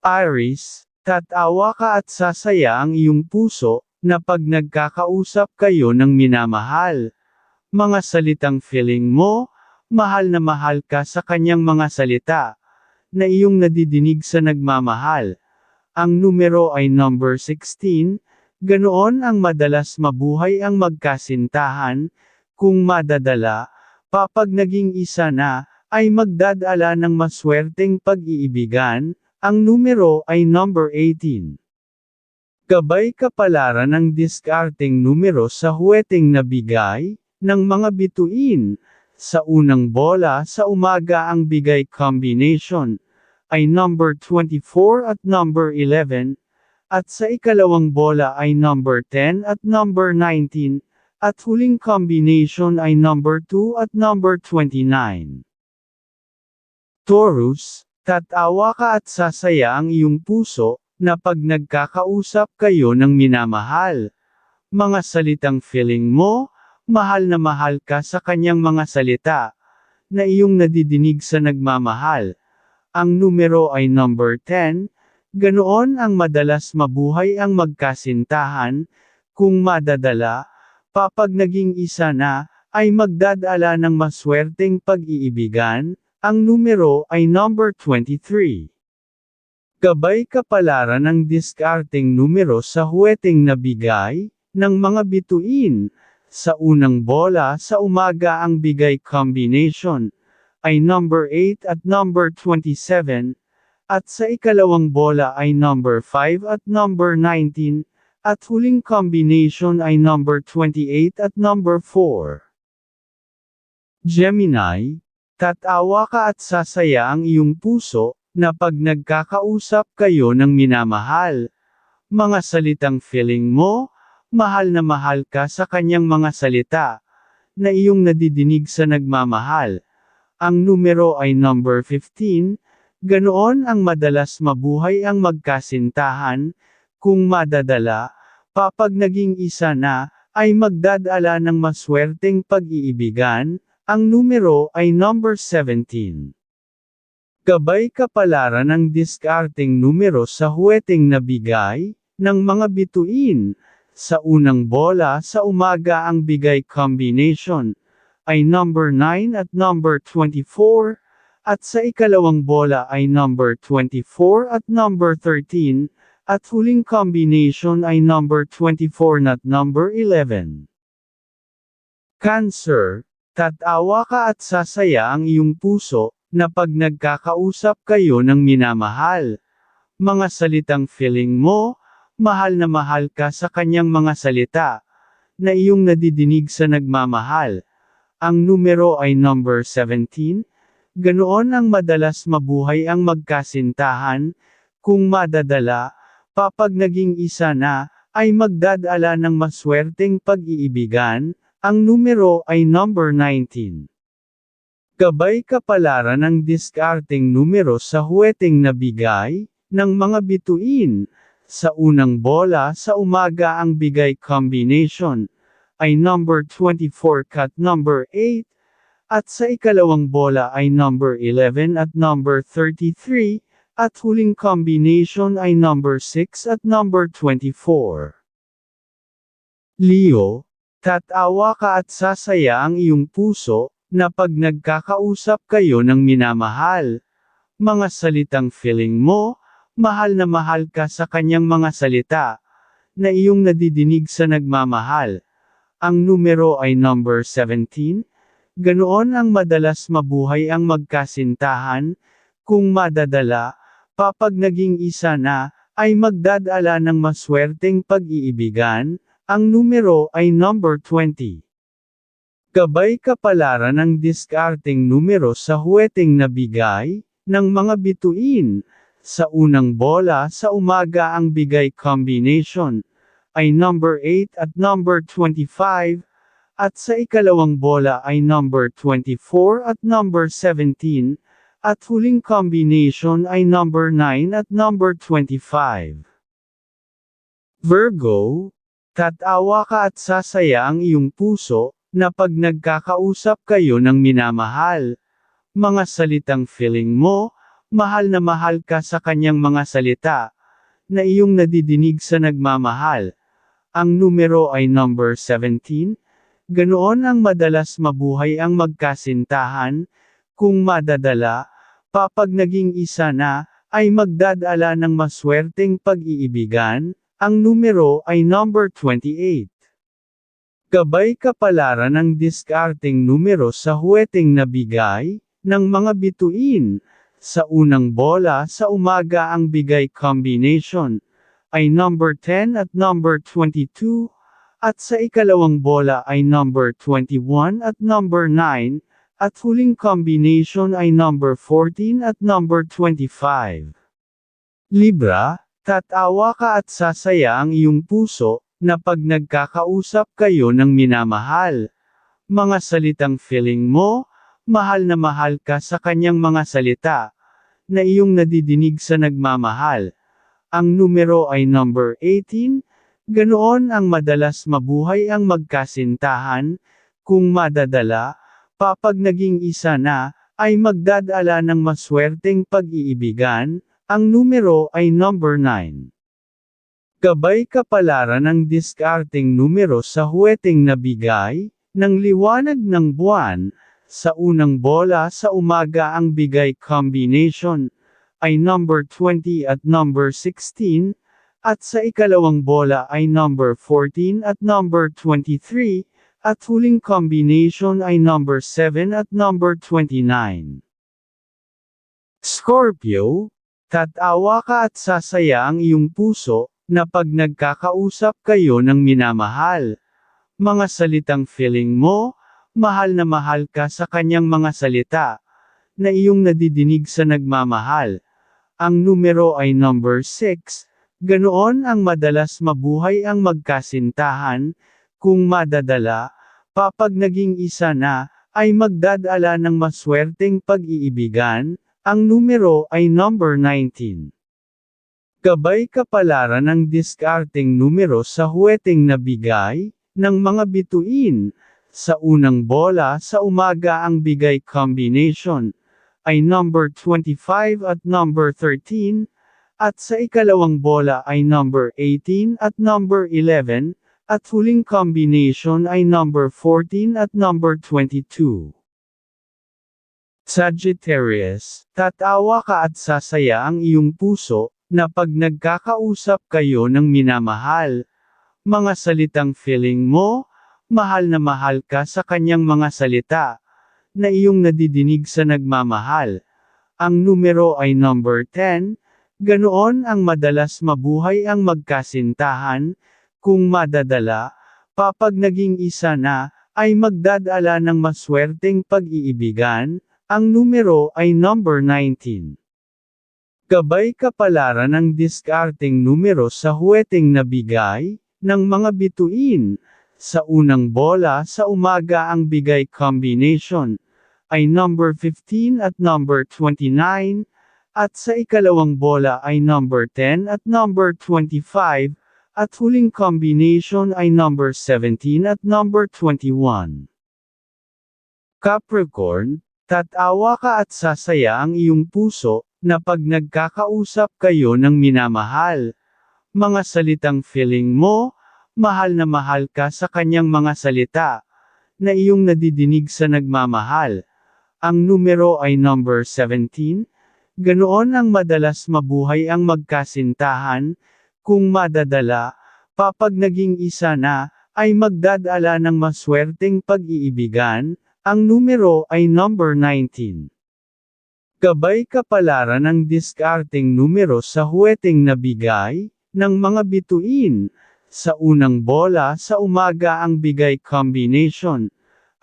Aries, tatawa ka at sasaya ang iyong puso, na pag nagkakausap kayo ng minamahal. Mga salitang feeling mo, mahal na mahal ka sa kanyang mga salita, na iyong nadidinig sa nagmamahal. Ang numero ay number 16, ganoon ang madalas mabuhay ang magkasintahan, kung madadala, papag naging isa na, ay magdadala ng maswerteng pag-iibigan. Ang numero ay number 18. Gabay kapalaran ng diskarteng numero sa huweteng nabigay, ng mga bituin. Sa unang bola sa umaga ang bigay combination, ay number 24 at number 11, at sa ikalawang bola ay number 10 at number 19, at huling combination ay number 2 at number 29. Taurus, tatawa ka at sasaya ang iyong puso, na pag nagkakausap kayo ng minamahal. Mga salitang feeling mo, mahal na mahal ka sa kanyang mga salita, na iyong nadidinig sa nagmamahal. Ang numero ay number 10, ganoon ang madalas mabuhay ang magkasintahan, kung madadala, papag naging isa na, ay magdadala ng maswerteng pag-iibigan. Ang numero ay number 23. Gabay kapalaran ng diskarteng numero sa huweteng nabigay, ng mga bituin. Sa unang bola sa umaga ang bigay combination, ay number 8 at number 27, at sa ikalawang bola ay number 5 at number 19, at huling combination ay number 28 at number 4. Gemini, tatawa ka at sasaya ang iyong puso, na pag nagkakausap kayo ng minamahal. Mga salitang feeling mo, mahal na mahal ka sa kanyang mga salita, na iyong nadidinig sa nagmamahal. Ang numero ay number 15, ganoon ang madalas mabuhay ang magkasintahan, kung madadala, papag naging isa na, ay magdadala ng maswerteng pag-iibigan. Ang numero ay number 17. Gabay kapalaran ng diskarteng numero sa huweteng nabigay, ng mga bituin. Sa unang bola sa umaga ang bigay combination, ay number 9 at number 24, at sa ikalawang bola ay number 24 at number 13, at huling combination ay number 24 at number 11. Cancer, tatawa ka at sasaya ang iyong puso, na pag nagkakausap kayo ng minamahal. Mga salitang feeling mo, mahal na mahal ka sa kanyang mga salita, na iyong nadidinig sa nagmamahal. Ang numero ay number 17, ganoon ang madalas mabuhay ang magkasintahan, kung madadala, papag naging isa na, ay magdadala ng maswerteng pag-iibigan. Ang numero ay number 19. Gabay kapalaran ng diskarteng numero sa huweteng nabigay, ng mga bituin. Sa unang bola sa umaga ang bigay combination, ay number 24 at number 8, at sa ikalawang bola ay number 11 at number 33, at huling combination ay number 6 at number 24. Leo, tatawa ka at sasaya ang iyong puso, na pag nagkakausap kayo ng minamahal. Mga salitang feeling mo, mahal na mahal ka sa kanyang mga salita, na iyong nadidinig sa nagmamahal. Ang numero ay number 17, ganoon ang madalas mabuhay ang magkasintahan, kung madadala, papag naging isa na, ay magdadala ng maswerteng pag-iibigan. Ang numero ay number 20. Gabay kapalaran ng diskarteng numero sa huweteng nabigay, ng mga bituin. Sa unang bola sa umaga ang bigay combination, ay number 8 at number 25, at sa ikalawang bola ay number 24 at number 17, at huling combination ay number 9 at number 25. Virgo, tatawa ka at sasaya ang iyong puso, na pag nagkakausap kayo ng minamahal. Mga salitang feeling mo, mahal na mahal ka sa kanyang mga salita, na iyong nadidinig sa nagmamahal. Ang numero ay number 17. Ganoon ang madalas mabuhay ang magkasintahan, kung madadala, papag naging isa na, ay magdadala ng maswerteng pag-iibigan. Ang numero ay number 28. Gabay kapalaran ng diskarteng numero sa huweteng nabigay, ng mga bituin. Sa unang bola sa umaga ang bigay combination, ay number 10 at number 22, at sa ikalawang bola ay number 21 at number 9, at huling combination ay number 14 at number 25. Libra, tatawa ka at sasaya ang iyong puso, na pag nagkakausap kayo ng minamahal. Mga salitang feeling mo, mahal na mahal ka sa kanyang mga salita, na iyong nadidinig sa nagmamahal. Ang numero ay number 18, ganoon ang madalas mabuhay ang magkasintahan, kung madadala, papag naging isa na, ay magdadala ng maswerteng pag-iibigan. Ang numero ay number 9. Gabay kapalaran ng diskarteng numero sa huweteng nabigay, ng liwanag ng buwan. Sa unang bola sa umaga ang bigay combination, ay number 20 at number 16, at sa ikalawang bola ay number 14 at number 23, at huling combination ay number 7 at number 29. Scorpio, tatawa ka at sasaya ang iyong puso, na pag nagkakausap kayo ng minamahal. Mga salitang feeling mo, mahal na mahal ka sa kanyang mga salita, na iyong nadidinig sa nagmamahal. Ang numero ay number 6, ganoon ang madalas mabuhay ang magkasintahan, kung madadala, papag naging isa na, ay magdadala ng maswerteng pag-iibigan. Ang numero ay number 19. Gabay kapalaran ng diskarteng numero sa huweteng nabigay, ng mga bituin. Sa unang bola sa umaga ang bigay combination, ay number 25 at number 13, at sa ikalawang bola ay number 18 at number 11, at huling combination ay number 14 at number 22. Sagittarius, tatawa ka at sasaya ang iyong puso, na pag nagkakausap kayo ng minamahal. Mga salitang feeling mo, mahal na mahal ka sa kanyang mga salita, na iyong nadidinig sa nagmamahal. Ang numero ay number 10, ganoon ang madalas mabuhay ang magkasintahan, kung madadala, papag naging isa na, ay magdadala ng maswerteng pag-iibigan. Ang numero ay number 19. Gabay kapalaran ng diskarteng numero sa huweteng nabigay, ng mga bituin. Sa unang bola sa umaga ang bigay combination, ay number 15 at number 29, at sa ikalawang bola ay number 10 at number 25, at huling combination ay number 17 at number 21. Capricorn, tatawa ka at sasaya ang iyong puso, na pag nagkakausap kayo ng minamahal. Mga salitang feeling mo, mahal na mahal ka sa kanyang mga salita, na iyong nadidinig sa nagmamahal. Ang numero ay number 17, ganoon ang madalas mabuhay ang magkasintahan, kung madadala, papag naging isa na, ay magdadala ng maswerteng pag-iibigan. Ang numero ay number 19. Gabay kapalaran ng diskarteng numero sa huweteng nabigay, ng mga bituin. Sa unang bola sa umaga ang bigay combination,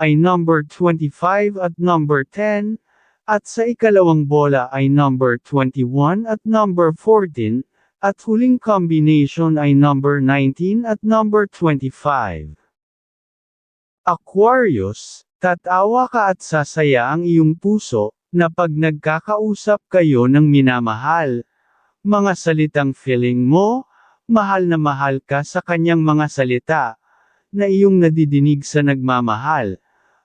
ay number 25 at number 10, at sa ikalawang bola ay number 21 at number 14, at huling combination ay number 19 at number 25. Aquarius, tatawa ka at sasaya ang iyong puso, na pag nagkakausap kayo ng minamahal. Mga salitang feeling mo, mahal na mahal ka sa kanyang mga salita, na iyong nadidinig sa nagmamahal.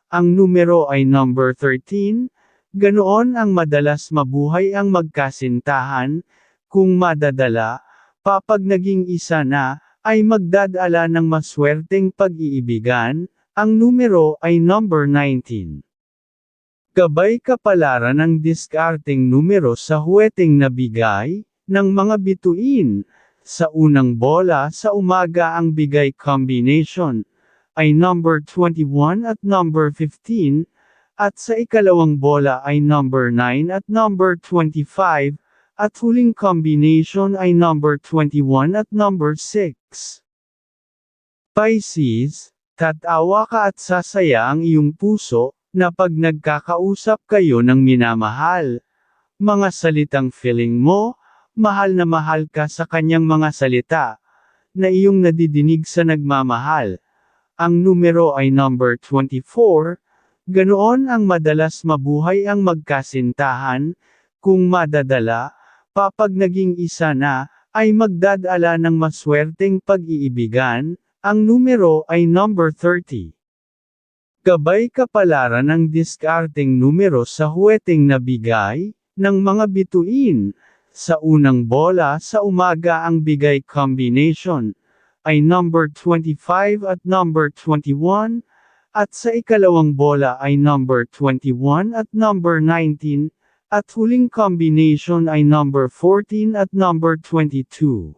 Ang numero ay number 13, Ganoon ang madalas mabuhay ang magkasintahan, kung madadala, papag naging isa na, ay magdadala ng maswerteng pag-iibigan, ang numero ay number 19. Gabay kapalaran ng diskarteng numero sa huweteng nabigay, ng mga bituin. Sa unang bola sa umaga ang bigay combination, ay number 21 at number 15, at sa ikalawang bola ay number 9 at number 25, at huling combination ay number 21 at number 6. Pisces, tatawa ka at sasaya ang iyong puso, na pag nagkakausap kayo ng minamahal. Mga salitang feeling mo, mahal na mahal ka sa kanyang mga salita, na iyong nadidinig sa nagmamahal. Ang numero ay number 24, ganoon ang madalas mabuhay ang magkasintahan, kung madadala, papag naging isa na, ay magdadala ng maswerteng pag-iibigan, ang numero ay number 30. Gabay kapalaran ng diskarteng numero sa huweteng nabigay, ng mga bituin. Sa unang bola sa umaga ang bigay combination, ay number 25 at number 21, at sa ikalawang bola ay number 21 at number 19, at huling combination ay number 14 at number 22.